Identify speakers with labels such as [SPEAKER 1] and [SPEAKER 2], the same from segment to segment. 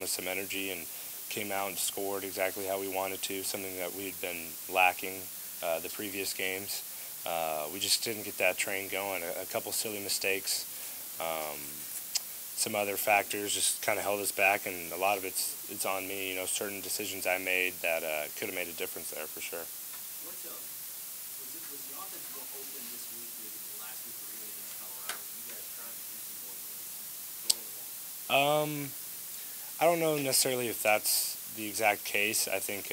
[SPEAKER 1] with some energy and came out and scored exactly how we wanted to, something that we'd been lacking the previous games. We just didn't get that train going. A couple silly mistakes, some other factors just kind of held us back, and a lot of it's on me. Certain decisions I made that could have made a difference there for sure.
[SPEAKER 2] Was the offense more open this week maybe than last week or even against Colorado? You guys trying to do some more going the ball?
[SPEAKER 1] I don't know necessarily if that's the exact case. I think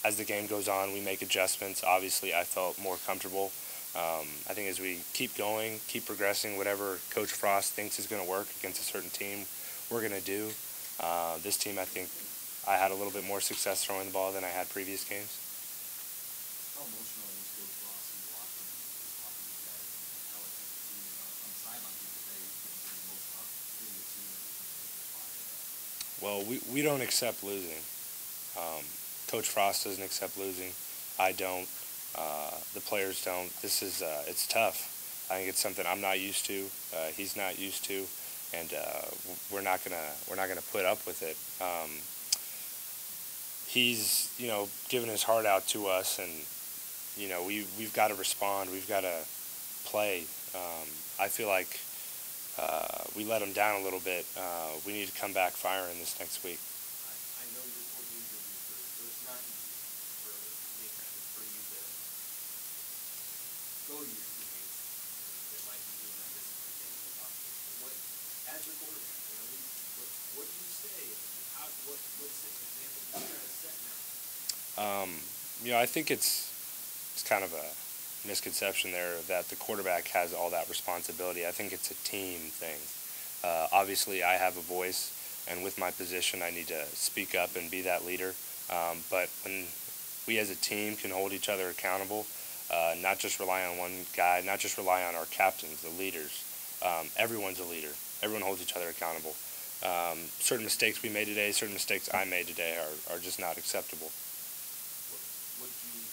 [SPEAKER 1] as the game goes on, we make adjustments. Obviously, I felt more comfortable. I think as we keep going, keep progressing, whatever Coach Frost thinks is going to work against a certain team, we're going to do. This team, I think, I had a little bit more success throwing the ball than I had previous games.
[SPEAKER 2] How emotional was Coach Frost in the locker room talking to you guys and how it's the team on the sideline today the most opportunity to see them?
[SPEAKER 1] Well, we don't accept losing. Coach Frost doesn't accept losing. I don't. The players don't. It's tough. I think it's something I'm not used to. He's not used to, and we're not gonna put up with it. He's giving his heart out to us, and we've got to respond. We've got to play. I feel like we let him down a little bit. We need to come back firing this next week.
[SPEAKER 2] I know you're coordinating your recruits, so it's not easy for you to go to your teammates that might be doing that discipline thing and talk to them. What, as your quarterback, what do you say? What's the example you try to set now?
[SPEAKER 1] I think it's kind of a misconception there that the quarterback has all that responsibility. I think it's a team thing. Obviously, I have a voice, and with my position, I need to speak up and be that leader. But when we as a team can hold each other accountable, not just rely on one guy, not just rely on our captains, the leaders. Everyone's a leader. Everyone holds each other accountable. Certain mistakes we made today, certain mistakes I made today are just not acceptable.
[SPEAKER 2] What do you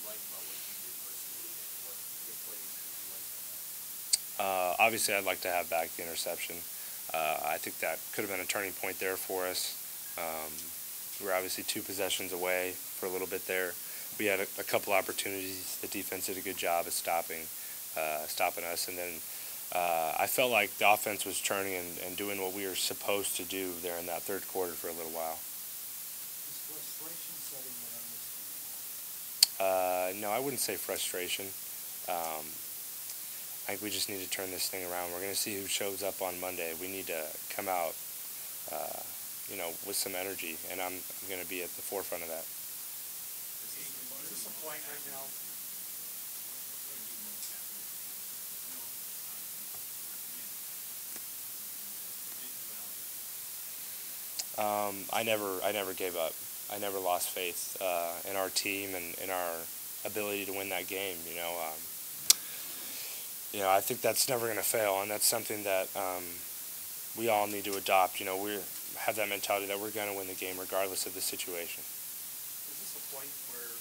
[SPEAKER 2] like about what you did personally? What plays did you like about that?
[SPEAKER 1] Obviously, I'd like to have back the interception. I think that could have been a turning point there for us. We were obviously 2 possessions away for a little bit there. We had a couple opportunities. The defense did a good job at stopping us, and then I felt like the offense was turning and doing what we were supposed to do there in that third quarter for a little while.
[SPEAKER 2] Is frustration setting in on this team?
[SPEAKER 1] No, I wouldn't say frustration. I think we just need to turn this thing around. We're going to see who shows up on Monday. We need to come out, with some energy, and I'm going to be at the forefront of that.
[SPEAKER 2] Is this a point right now?
[SPEAKER 1] I never gave up. I never lost faith in our team and in our ability to win that game. I think that's never going to fail, and that's something that we all need to adopt. We have that mentality that we're going to win the game regardless of the situation.
[SPEAKER 2] Is this a point where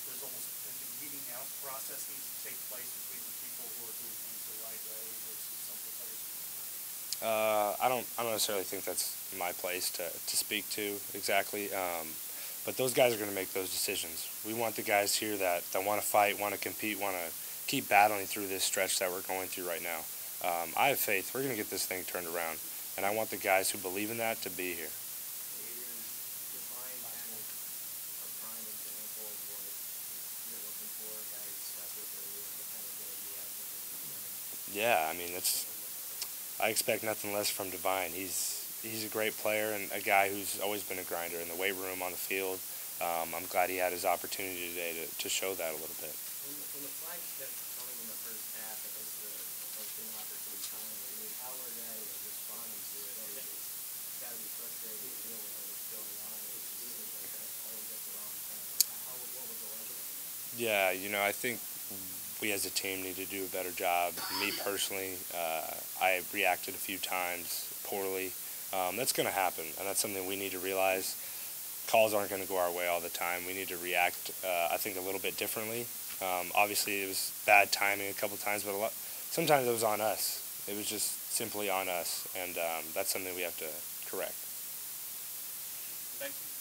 [SPEAKER 2] there's almost a weeding out process needs to take place between the people who are doing things the right way versus some of the players who are not?
[SPEAKER 1] I don't necessarily think that's my place to speak to exactly, but those guys are going to make those decisions. We want the guys here that want to fight, want to compete, want to keep battling through this stretch that we're going through right now. I have faith. We're going to get this thing turned around, and I want the guys who believe in that to be here. Yeah, I mean, I expect nothing less from Divine. He's a great player and a guy who's always been a grinder in the weight room, on the field. I'm glad he had his opportunity today to show that a little bit.
[SPEAKER 2] When the flags kept coming in the first half, it was the opportunity time. I mean, how were guys responding to it? It's got to be frustrating to deal with what's going on. It seems like that always at the wrong time. What was the level?
[SPEAKER 1] Yeah, I think we as a team need to do a better job. Me personally, I reacted a few times poorly. That's going to happen, and that's something we need to realize. Calls aren't going to go our way all the time. We need to react, I think, a little bit differently. Obviously, it was bad timing a couple times, but sometimes it was on us. It was just simply on us, and that's something we have to Correct.
[SPEAKER 3] Thank you.